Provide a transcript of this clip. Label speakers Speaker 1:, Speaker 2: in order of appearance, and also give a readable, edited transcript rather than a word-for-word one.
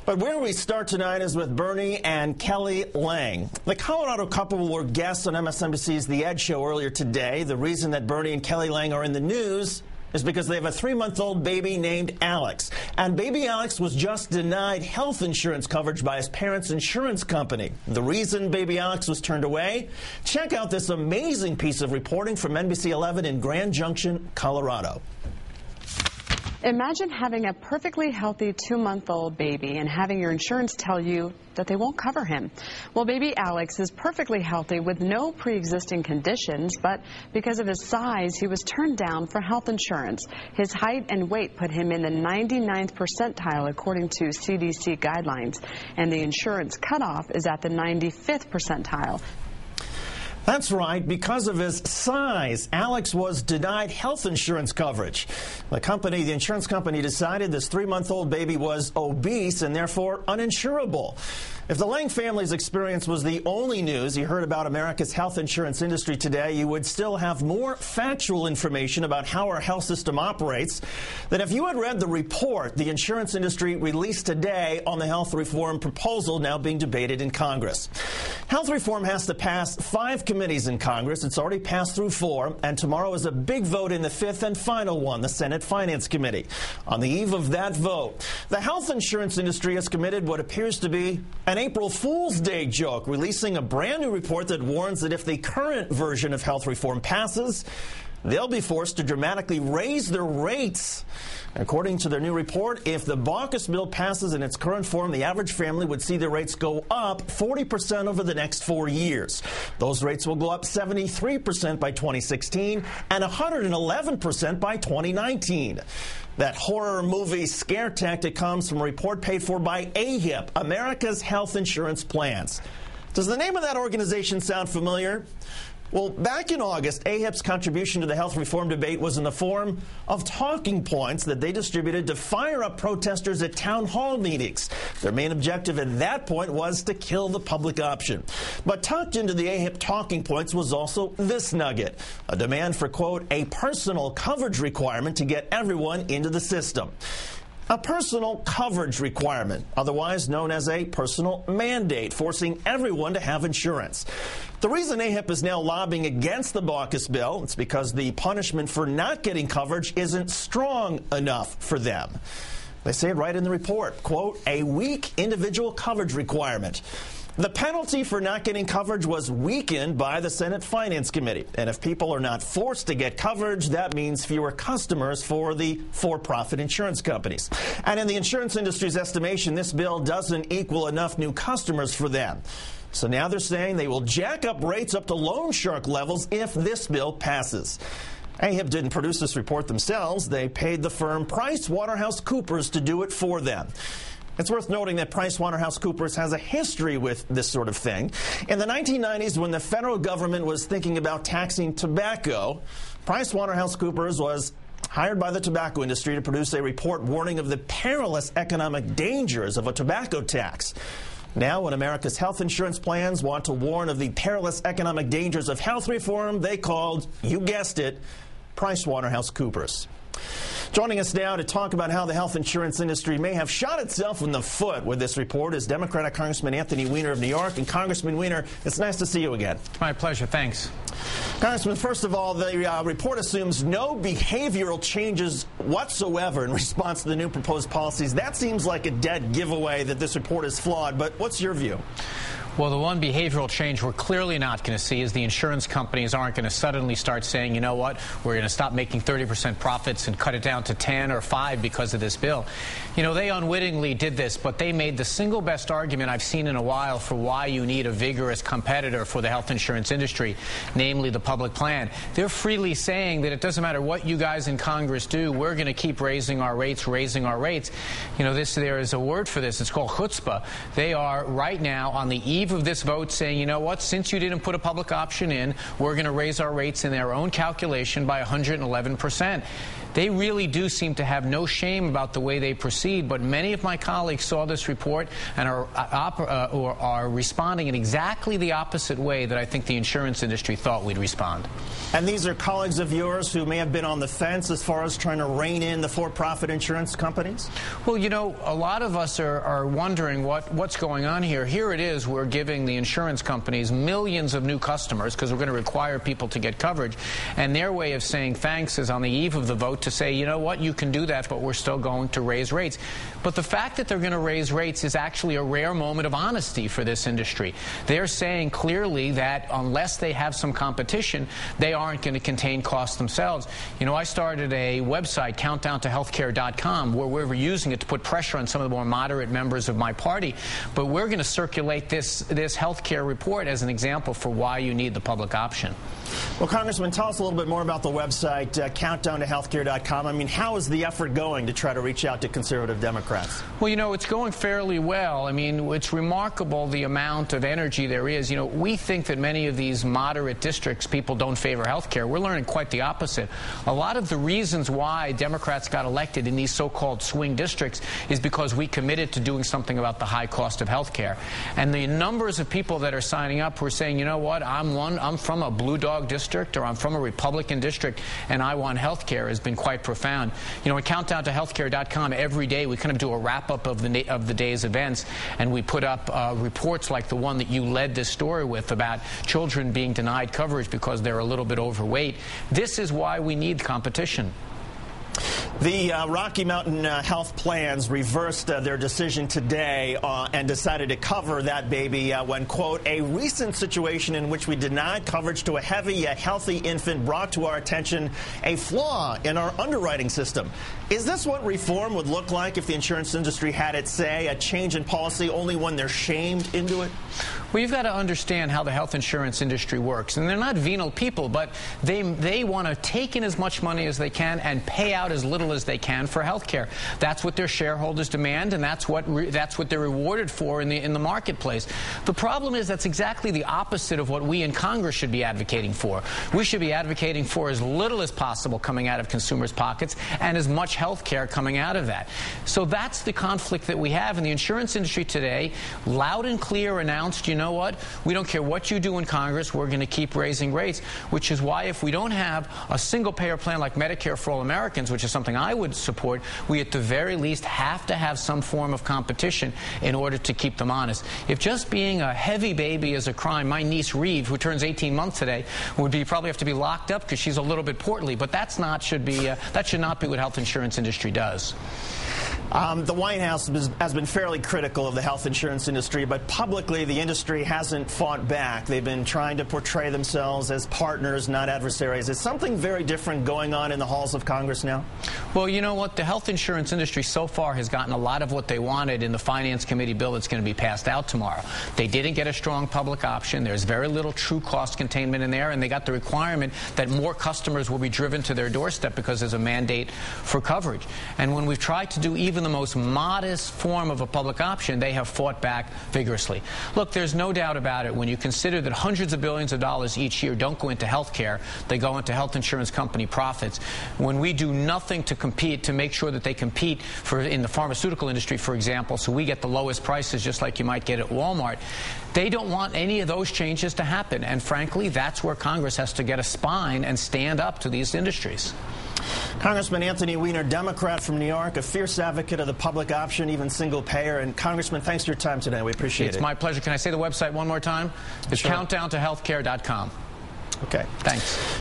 Speaker 1: But where we start tonight is with Bernie and Kelly Lang. The Colorado couple were guests on MSNBC's The Ed Show earlier today. The reason that Bernie and Kelly Lang are in the news is because they have a 3-month-old baby named Alex. And baby Alex was just denied health insurance coverage by his parents' insurance company. The reason baby Alex was turned away? Check out this amazing piece of reporting from NBC 11 in Grand Junction, Colorado.
Speaker 2: Imagine having a perfectly healthy 2-month-old baby and having your insurance tell you that they won't cover him. Well, baby Alex is perfectly healthy with no pre-existing conditions, but because of his size, he was turned down for health insurance. His height and weight put him in the 99th percentile according to CDC guidelines, and the insurance cutoff is at the 95th percentile.
Speaker 1: That's right. Because of his size, Alex was denied health insurance coverage. The insurance company decided this 3-month-old baby was obese and therefore uninsurable. If the Lang family's experience was the only news you heard about America's health insurance industry today, you would still have more factual information about how our health system operates than if you had read the report the insurance industry released today on the health reform proposal now being debated in Congress. Health reform has to pass 5 committees in Congress. It's already passed through 4, and tomorrow is a big vote in the 5th and final one, the Senate Finance Committee. On the eve of that vote, the health insurance industry has committed what appears to be an April Fool's Day joke, releasing a brand new report that warns that if the current version of health reform passes, they'll be forced to dramatically raise their rates. According to their new report, if the Baucus bill passes in its current form, the average family would see their rates go up 40% over the next 4 years. Those rates will go up 73% by 2016 and 111% by 2019. That horror movie scare tactic comes from a report paid for by AHIP, America's Health Insurance Plans. Does the name of that organization sound familiar? Well, back in August, AHIP's contribution to the health reform debate was in the form of talking points that they distributed to fire up protesters at town hall meetings. Their main objective at that point was to kill the public option. But tucked into the AHIP talking points was also this nugget, a demand for, quote, a personal coverage requirement to get everyone into the system. A personal coverage requirement, otherwise known as a personal mandate, forcing everyone to have insurance. The reason AHIP is now lobbying against the Baucus bill is because the punishment for not getting coverage isn't strong enough for them. They say it right in the report, quote, a weak individual coverage requirement. The penalty for not getting coverage was weakened by the Senate Finance Committee. And if people are not forced to get coverage, that means fewer customers for the for-profit insurance companies. And in the insurance industry's estimation, this bill doesn't equal enough new customers for them. So now they're saying they will jack up rates up to loan shark levels if this bill passes. AHIP didn't produce this report themselves. They paid the firm PricewaterhouseCoopers to do it for them. It's worth noting that PricewaterhouseCoopers has a history with this sort of thing. In the 1990s, when the federal government was thinking about taxing tobacco, PricewaterhouseCoopers was hired by the tobacco industry to produce a report warning of the perilous economic dangers of a tobacco tax. Now, when America's health insurance plans want to warn of the perilous economic dangers of health reform, they called, you guessed it, PricewaterhouseCoopers. Joining us now to talk about how the health insurance industry may have shot itself in the foot with this report is Democratic Congressman Anthony Weiner of New York. And Congressman Weiner, it's nice to see you again.
Speaker 3: My pleasure. Thanks.
Speaker 1: Congressman, first of all, the report assumes no behavioral changes whatsoever in response to the new proposed policies. That seems like a dead giveaway that this report is flawed. But what's your view?
Speaker 3: Well, the one behavioral change we're clearly not going to see is the insurance companies aren't going to suddenly start saying, you know what, we're going to stop making 30% profits and cut it down to 10 or 5 because of this bill. You know, they unwittingly did this, but they made the single best argument I've seen in a while for why you need a vigorous competitor for the health insurance industry, namely the public plan. They're freely saying that it doesn't matter what you guys in Congress do, we're going to keep raising our rates. You know, there is a word for this. It's called chutzpah. They are right now on the eve of this vote saying, you know what, since you didn't put a public option in, we're going to raise our rates in their own calculation by 111%. They really do seem to have no shame about the way they proceed, but many of my colleagues saw this report and are responding in exactly the opposite way that I think the insurance industry thought we'd respond.
Speaker 1: And these are colleagues of yours who may have been on the fence as far as trying to rein in the for-profit insurance companies?
Speaker 3: Well, you know, a lot of us are wondering what's going on here. Here it is, we're giving the insurance companies millions of new customers because we're going to require people to get coverage. And their way of saying thanks is on the eve of the vote to say, you know what, you can do that, but we're still going to raise rates. But the fact that they're going to raise rates is actually a rare moment of honesty for this industry. They're saying clearly that unless they have some competition, they aren't going to contain costs themselves. You know, I started a website, countdowntohealthcare.com, where we're using it to put pressure on some of the more moderate members of my party. But we're going to circulate this healthcare report as an example for why you need the public option.
Speaker 1: Well, Congressman, tell us a little bit more about the website, countdowntohealthcare.com. I mean, how is the effort going to try to reach out to conservative Democrats?
Speaker 3: Well, you know, it's going fairly well. I mean, it's remarkable the amount of energy there is. You know, we think that many of these moderate districts, people don't favor health care. We're learning quite the opposite. A lot of the reasons why Democrats got elected in these so-called swing districts is because we committed to doing something about the high cost of health care. And the numbers of people that are signing up who are saying, you know what, I'm from a blue dog district, or I'm from a Republican district, and I want health care, has been quite profound. You know, at countdowntohealthcare.com, every day we kind of do a wrap-up of the day's events, and we put up reports like the one that you led this story with about children being denied coverage because they're a little bit overweight. This is why we need competition.
Speaker 1: The Rocky Mountain Health Plans reversed their decision today and decided to cover that baby when, quote, a recent situation in which we denied coverage to a heavy yet healthy infant brought to our attention a flaw in our underwriting system. Is this what reform would look like if the insurance industry had its say, a change in policy only when they're shamed into it?
Speaker 3: Well, you've got to understand how the health insurance industry works. And they're not venal people, but they want to take in as much money as they can and pay out as little as they can for health care. That's what their shareholders demand, and that's what they're rewarded for in the marketplace. The problem is that's exactly the opposite of what we in Congress should be advocating for. We should be advocating for as little as possible coming out of consumers' pockets and as much health care coming out of that. So that's the conflict that we have. And the insurance industry today, loud and clear, announced, you know what, we don't care what you do in Congress, we're going to keep raising rates, which is why if we don't have a single-payer plan like Medicare for all Americans, which is something I would support, we at the very least have to have some form of competition in order to keep them honest. If just being a heavy baby is a crime, my niece Reeve, who turns 18 months today, would probably have to be locked up because she's a little bit portly, but that should not be what health insurance industry does.
Speaker 1: The White House has been fairly critical of the health insurance industry, but publicly the industry hasn't fought back. They've been trying to portray themselves as partners, not adversaries. Is something very different going on in the halls of Congress now?
Speaker 3: Well, you know what? The health insurance industry so far has gotten a lot of what they wanted in the Finance Committee bill that's going to be passed out tomorrow. They didn't get a strong public option. There's very little true cost containment in there, and they got the requirement that more customers will be driven to their doorstep because there's a mandate for coverage. And when we've tried to do even the most modest form of a public option, they have fought back vigorously. Look, there's no doubt about it. When you consider that hundreds of billions of dollars each year don't go into health care, they go into health insurance company profits. When we do nothing to compete, to make sure that they compete in the pharmaceutical industry, for example, so we get the lowest prices just like you might get at Walmart, they don't want any of those changes to happen. And frankly, that's where Congress has to get a spine and stand up to these industries.
Speaker 1: Congressman Anthony Weiner, Democrat from New York, a fierce advocate of the public option, even single payer. And Congressman, thanks for your time today. We appreciate it.
Speaker 3: It's my pleasure. Can I say the website one more time? It's countdowntohealthcare.com.
Speaker 1: Okay.
Speaker 3: Thanks.